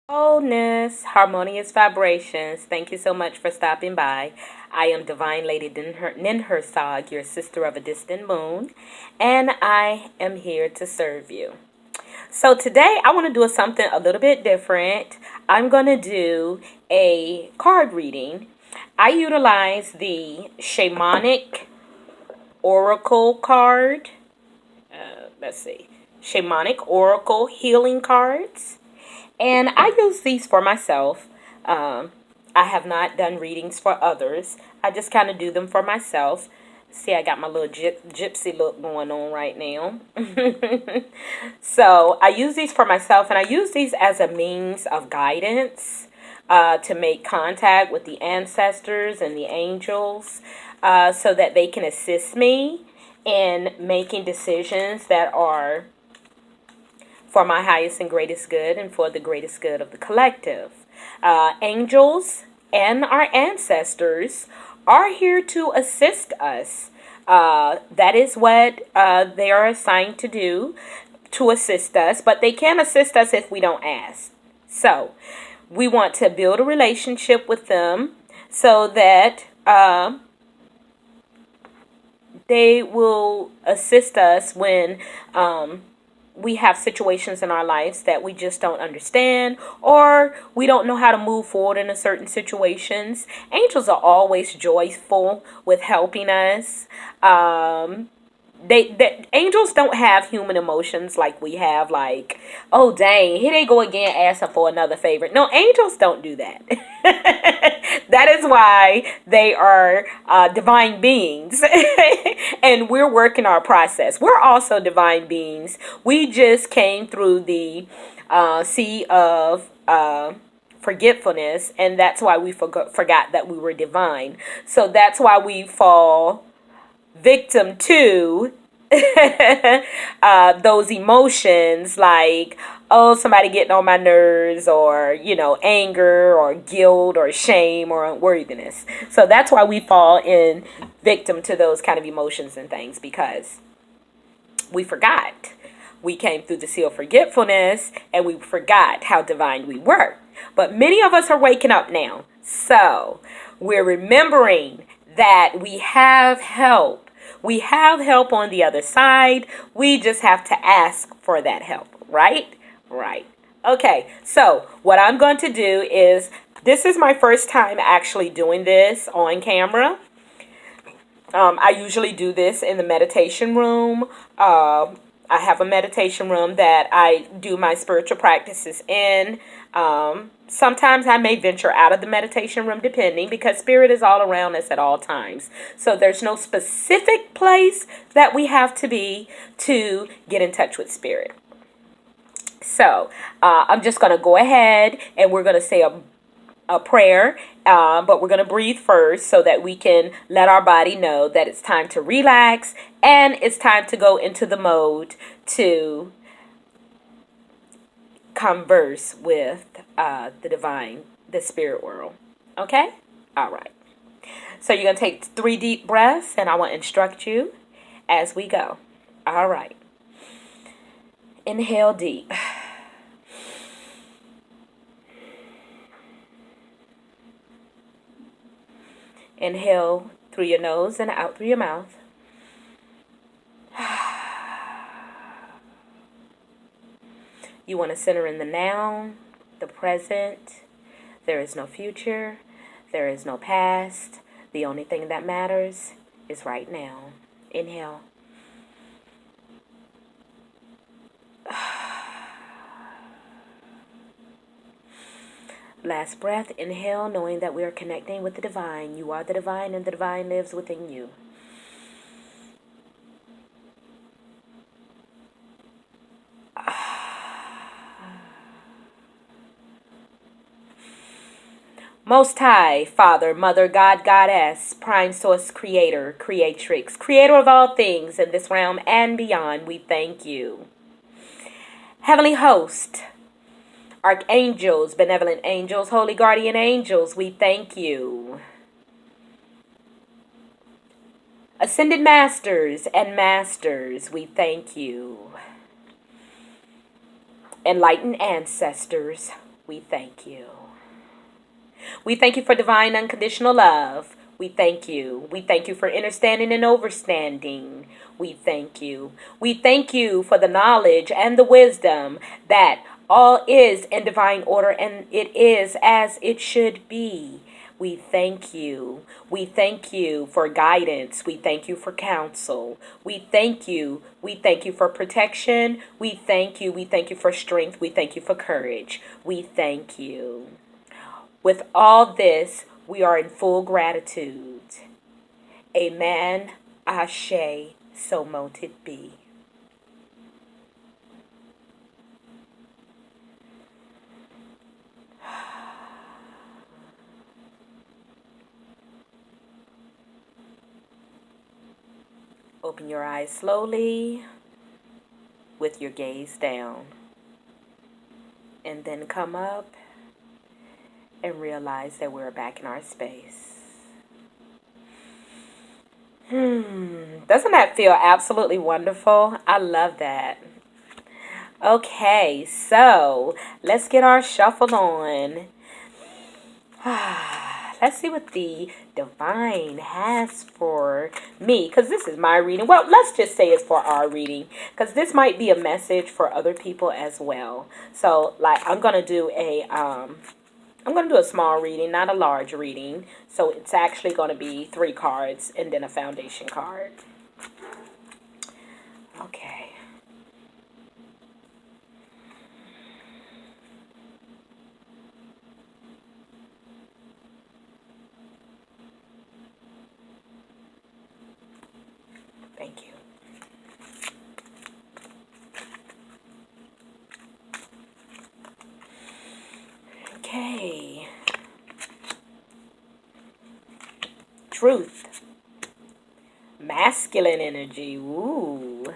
Wholeness, harmonious vibrations. Thank you so much for stopping by. I am Divine Lady Ninhursag, your sister of a distant moon, and I am here to serve you. So today I want to do something a little bit different. I'm going to do a card reading. I utilize the Shamanic Oracle card. Let's see. Shamanic Oracle healing cards. And I use these for myself. I have not done readings for others. I just kind of do them for myself. See, I got my little gypsy look going on right now. So I use these for myself, and I use these as a means of guidance to make contact with the ancestors and the angels so that they can assist me in making decisions that are for my highest and greatest good and for the greatest good of the collective. Angels and our ancestors are here to assist us. That is what they are assigned to do, to assist us, but they can't assist us if we don't ask. So we want to build a relationship with them so that they will assist us when we have situations in our lives that we just don't understand, or we don't know how to move forward in a certain situations. Angels are always joyful with helping us. They angels don't have human emotions like we have, like, oh dang, here they go again asking for another favor. No, angels don't do that. That is why they are divine beings. And we're working our process. We're also divine beings. We just came through the sea of forgetfulness, and that's why we forgot that we were divine. So that's why we fall victim to those emotions, like, oh, somebody getting on my nerves, or anger or guilt or shame or unworthiness. So that's why we fall in victim to those kind of emotions and things, because we forgot. We came through the sea of forgetfulness and we forgot how divine we were. But many of us are waking up now, so we're remembering that we have help. We have help on the other side. We just have to ask for that help, right? Right. Okay, so what I'm going to do is, this is my first time actually doing this on camera. I usually do this in the meditation room. I have a meditation room that I do my spiritual practices in. Sometimes I may venture out of the meditation room, depending, because spirit is all around us at all times. So there's no specific place that we have to be to get in touch with spirit. So I'm just going to go ahead and we're going to say a prayer, but we're going to breathe first so that we can let our body know that it's time to relax and it's time to go into the mode to converse with the divine, the spirit world. Okay? All right. So you're going to take 3 deep breaths, and I want to instruct you as we go. All right. Inhale deep. Inhale through your nose and out through your mouth. You want to center in the now, the present. There is no future. There is no past. The only thing that matters is right now. Inhale. Last breath. Inhale, knowing that we are connecting with the divine. You are the divine, and the divine lives within you. Most High, Father, Mother, God, Goddess, Prime Source, Creator, Creatrix, Creator of all things in this realm and beyond, we thank you. Heavenly Host, Archangels, Benevolent Angels, Holy Guardian Angels, we thank you. Ascended Masters and Masters, we thank you. Enlightened Ancestors, We thank you. We thank you for divine unconditional love. We thank you. We thank you for understanding and overstanding. We thank you. We thank you for the knowledge and the wisdom that all is in divine order and it is as it should be. We thank you. We thank you for guidance. We thank you for counsel. We thank you. We thank you for protection. We thank you. We thank you for strength. We thank you for courage. We thank you. With all this, we are in full gratitude. Amen. Ashe. So mote it be. Open your eyes slowly with your gaze down. And then come up and realize that we're back in our space. Doesn't that feel absolutely wonderful? I love that. Okay, so let's get our shuffle on. Let's see what the divine has for me, because this is my reading. Well, let's just say it's for our reading, because this might be a message for other people as well. So, like, I'm gonna do a small reading, not a large reading. So it's actually going to be 3 cards and then a foundation card. Okay. Thank you. Okay. Truth. Masculine energy. Ooh.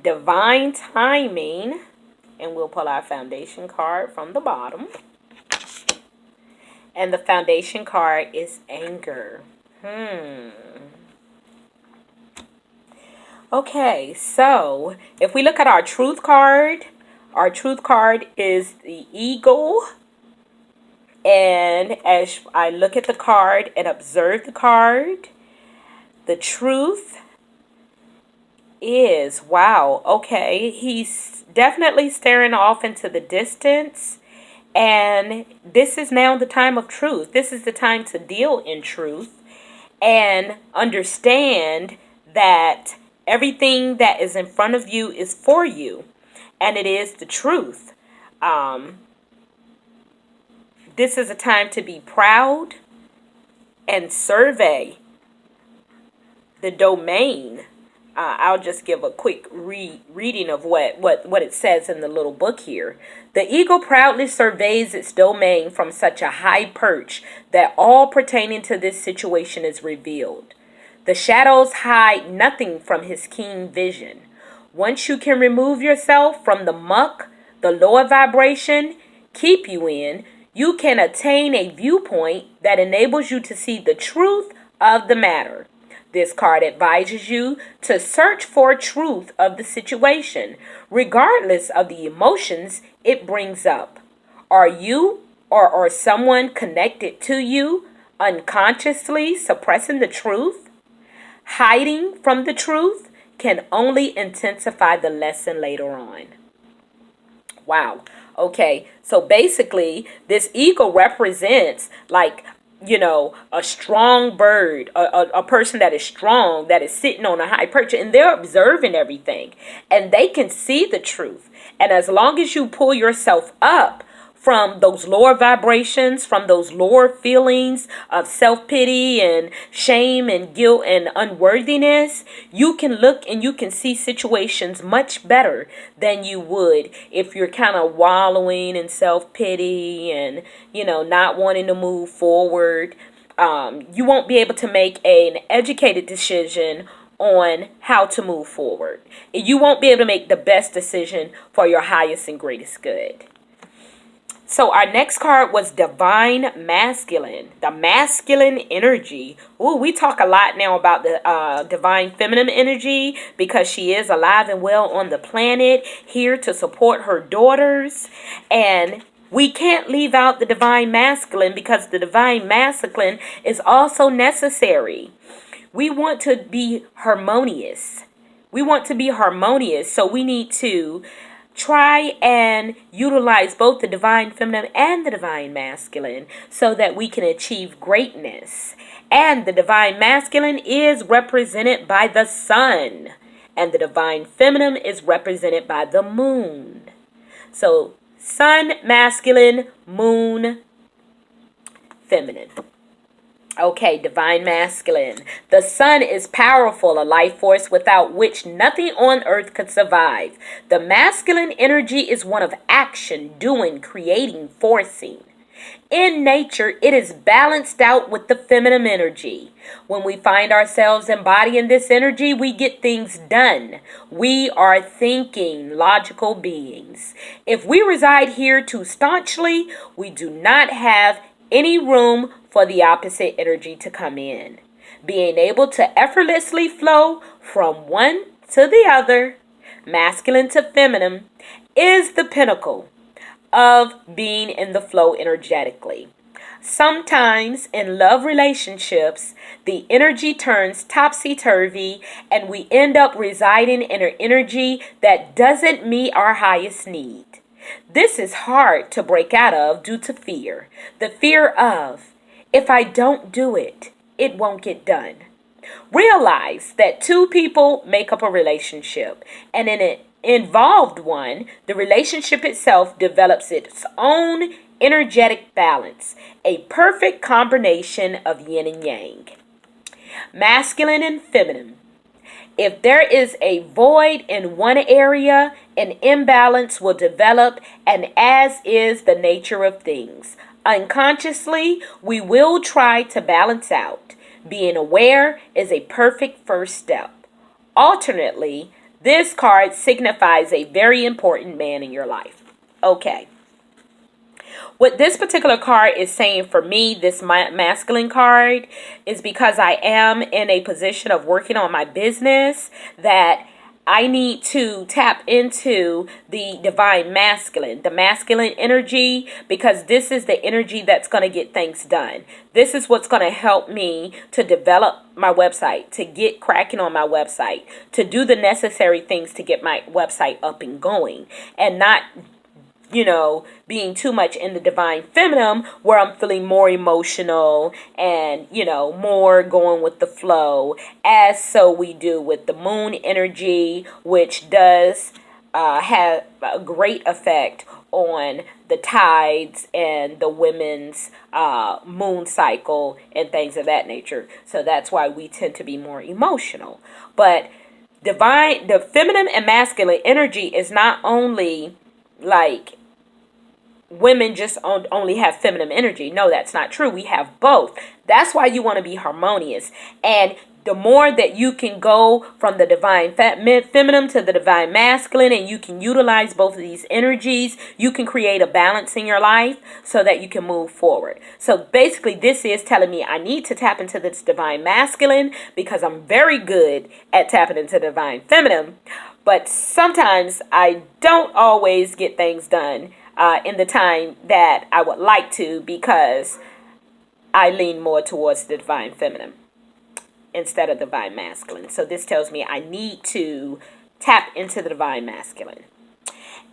Divine timing. And we'll pull our foundation card from the bottom. And the foundation card is anger. Okay, so if we look at our truth card is the eagle. And as I look at the card and observe the card, the truth is, wow, okay, he's definitely staring off into the distance. And this is now the time of truth. This is the time to deal in truth and understand that everything that is in front of you is for you. And it is the truth. This is a time to be proud and survey the domain. I'll just give a quick reading of what it says in the little book here. The eagle proudly surveys its domain from such a high perch that all pertaining to this situation is revealed. The shadows hide nothing from his keen vision. Once you can remove yourself from the muck the lower vibration keep you in, you can attain a viewpoint that enables you to see the truth of the matter. This card advises you to search for truth of the situation, regardless of the emotions it brings up. Are you or someone connected to you unconsciously suppressing the truth? Hiding from the truth can only intensify the lesson later on. Wow. Okay, so basically, this eagle represents, like, a strong bird, a person that is strong, that is sitting on a high perch, and they're observing everything, and they can see the truth. And as long as you pull yourself up from those lower vibrations, from those lower feelings of self-pity and shame and guilt and unworthiness, you can look and you can see situations much better than you would if you're kind of wallowing in self-pity and, not wanting to move forward. You won't be able to make an educated decision on how to move forward. You won't be able to make the best decision for your highest and greatest good. So our next card was Divine Masculine, the masculine energy. Ooh, we talk a lot now about the Divine Feminine energy because she is alive and well on the planet, here to support her daughters. And we can't leave out the Divine Masculine because the Divine Masculine is also necessary. We want to be harmonious. So we need to try and utilize both the Divine Feminine and the Divine Masculine so that we can achieve greatness. And the Divine Masculine is represented by the sun, and the Divine Feminine is represented by the moon. So sun, masculine, moon, feminine. Okay, Divine Masculine. The sun is powerful, a life force without which nothing on earth could survive. The masculine energy is one of action, doing, creating, forcing. In nature, it is balanced out with the feminine energy. When we find ourselves embodying this energy, we get things done. We are thinking, logical beings. If we reside here too staunchly, we do not have any room for the opposite energy to come in. Being able to effortlessly flow from one to the other, masculine to feminine, is the pinnacle of being in the flow energetically. Sometimes in love relationships, the energy turns topsy-turvy and we end up residing in an energy that doesn't meet our highest need. This is hard to break out of due to fear. The fear of, if I don't do it, it won't get done. Realize that two people make up a relationship, and in an involved one, the relationship itself develops its own energetic balance, a perfect combination of yin and yang. Masculine and feminine. If there is a void in one area, an imbalance will develop, and as is the nature of things, unconsciously, we will try to balance out. Being aware is a perfect first step. Alternately, this card signifies a very important man in your life. Okay. What this particular card is saying for me, this masculine card, is because I am in a position of working on my business that I need to tap into the divine masculine, the masculine energy, because this is the energy that's going to get things done. This is what's going to help me to develop my website, to get cracking on my website, to do the necessary things to get my website up and going, and not being too much in the divine feminine where I'm feeling more emotional and, more going with the flow, as so we do with the moon energy, which does have a great effect on the tides and the women's moon cycle and things of that nature. So that's why we tend to be more emotional. But the feminine and masculine energy is not only like women just only have feminine energy. No, that's not true. We have both. That's why you want to be harmonious. And the more that you can go from the divine feminine to the divine masculine, and you can utilize both of these energies, you can create a balance in your life so that you can move forward. So basically, this is telling me I need to tap into this divine masculine because I'm very good at tapping into the divine feminine. But sometimes I don't always get things done in the time that I would like to, because I lean more towards the divine feminine instead of the divine masculine. So this tells me I need to tap into the divine masculine.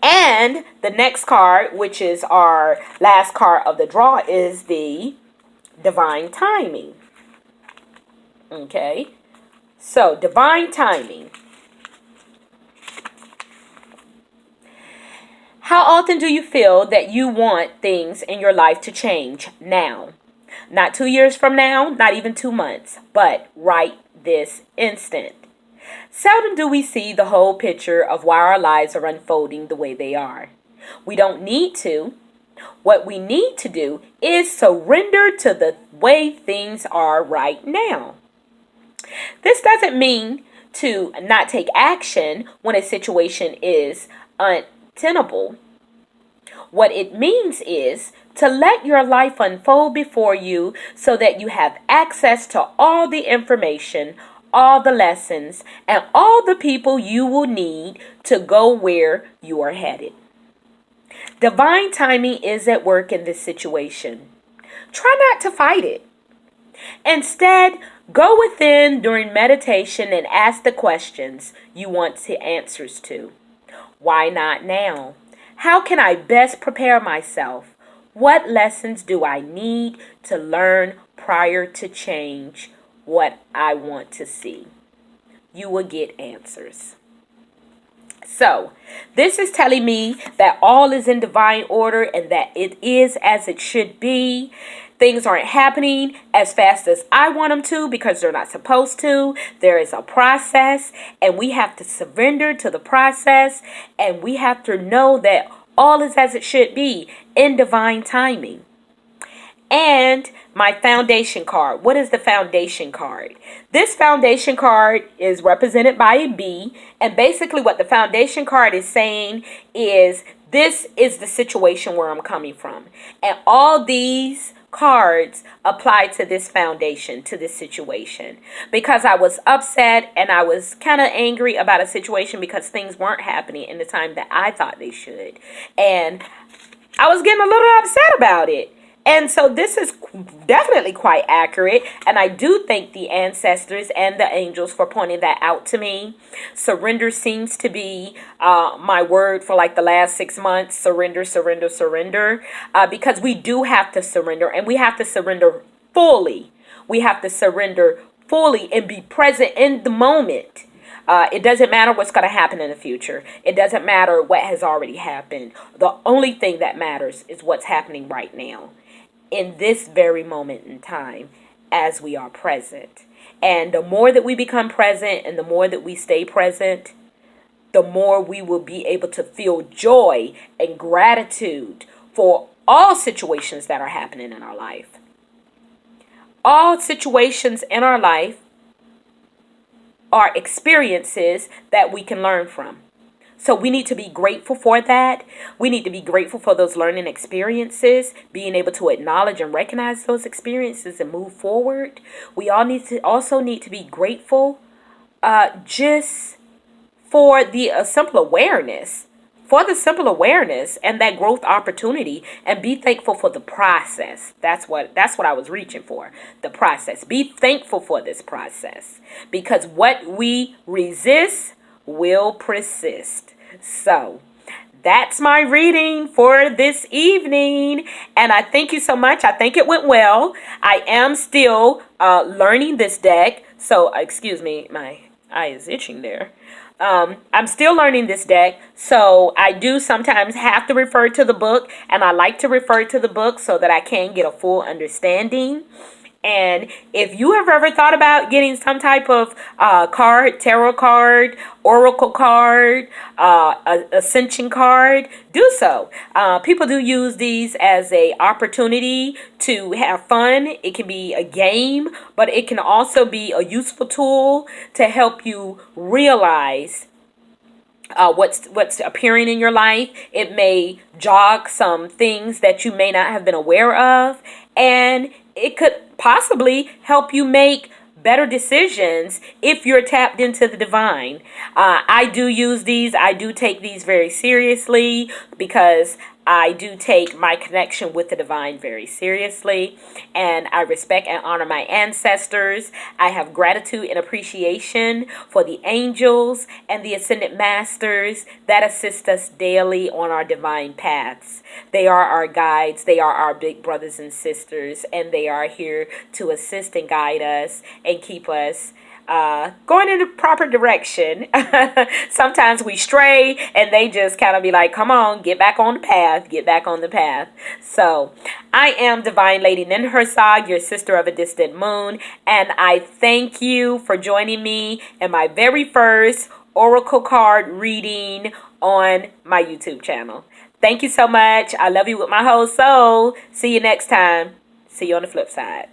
And the next card, which is our last card of the draw, is the divine timing. Okay, so divine timing. How often do you feel that you want things in your life to change now? Not 2 years from now, not even 2 months, but right this instant. Seldom do we see the whole picture of why our lives are unfolding the way they are. We don't need to. What we need to do is surrender to the way things are right now. This doesn't mean to not take action when a situation is untenable. What it means is to let your life unfold before you so that you have access to all the information, all the lessons, and all the people you will need to go where you are headed. Divine timing is at work in this situation. Try not to fight it. Instead, go within during meditation and ask the questions you want the answers to. Why not now? How can I best prepare myself? What lessons do I need to learn prior to change what I want to see? You will get answers. So, this is telling me that all is in divine order and that it is as it should be. Things aren't happening as fast as I want them to because they're not supposed to. There is a process, and we have to surrender to the process, and we have to know that all is as it should be in divine timing. And my foundation card. What is the foundation card? This foundation card is represented by a bee. And basically what the foundation card is saying is this is the situation where I'm coming from. And all these cards apply to this foundation, to this situation. Because I was upset and I was kind of angry about a situation because things weren't happening in the time that I thought they should. And I was getting a little upset about it. And so this is definitely quite accurate. And I do thank the ancestors and the angels for pointing that out to me. Surrender seems to be my word for like the last 6 months. Surrender, surrender, surrender. Because we do have to surrender, and we have to surrender fully. We have to surrender fully and be present in the moment. It doesn't matter what's going to happen in the future. It doesn't matter what has already happened. The only thing that matters is what's happening right now, in this very moment in time, as we are present. And the more that we become present and the more that we stay present, the more we will be able to feel joy and gratitude for all situations that are happening in our life. All situations in our life are experiences that we can learn from. So we need to be grateful for that. We need to be grateful for those learning experiences, being able to acknowledge and recognize those experiences and move forward. We all need to be grateful just for the simple awareness, and that growth opportunity, and be thankful for the process. That's what I was reaching for. The process. Be thankful for this process, because what we resist will persist. So that's my reading for this evening, and I thank you so much. I think it went well. I am still learning this deck, so excuse me, my eye is itching there. I'm still learning this deck, so I do sometimes have to refer to the book, and I like to refer to the book so that I can get a full understanding. And if you have ever thought about getting some type of tarot card, oracle card, ascension card, do so. People do use these as a opportunity to have fun. It can be a game, but it can also be a useful tool to help you realize what's appearing in your life. It may jog some things that you may not have been aware of, and it could possibly help you make better decisions if you're tapped into the divine. I do use these. I do take these very seriously because I do take my connection with the divine very seriously, and I respect and honor my ancestors. I have gratitude and appreciation for the angels and the ascended masters that assist us daily on our divine paths. They are our guides. They are our big brothers and sisters, and they are here to assist and guide us and keep us going in the proper direction. Sometimes we stray and they just kind of be like, come on, get back on the path. So I am Divine Lady Ninhursag, your sister of a distant moon, and I thank you for joining me in my very first oracle card reading on my YouTube channel. Thank you so much. I love you with my whole soul. See you next time. See you on the flip side.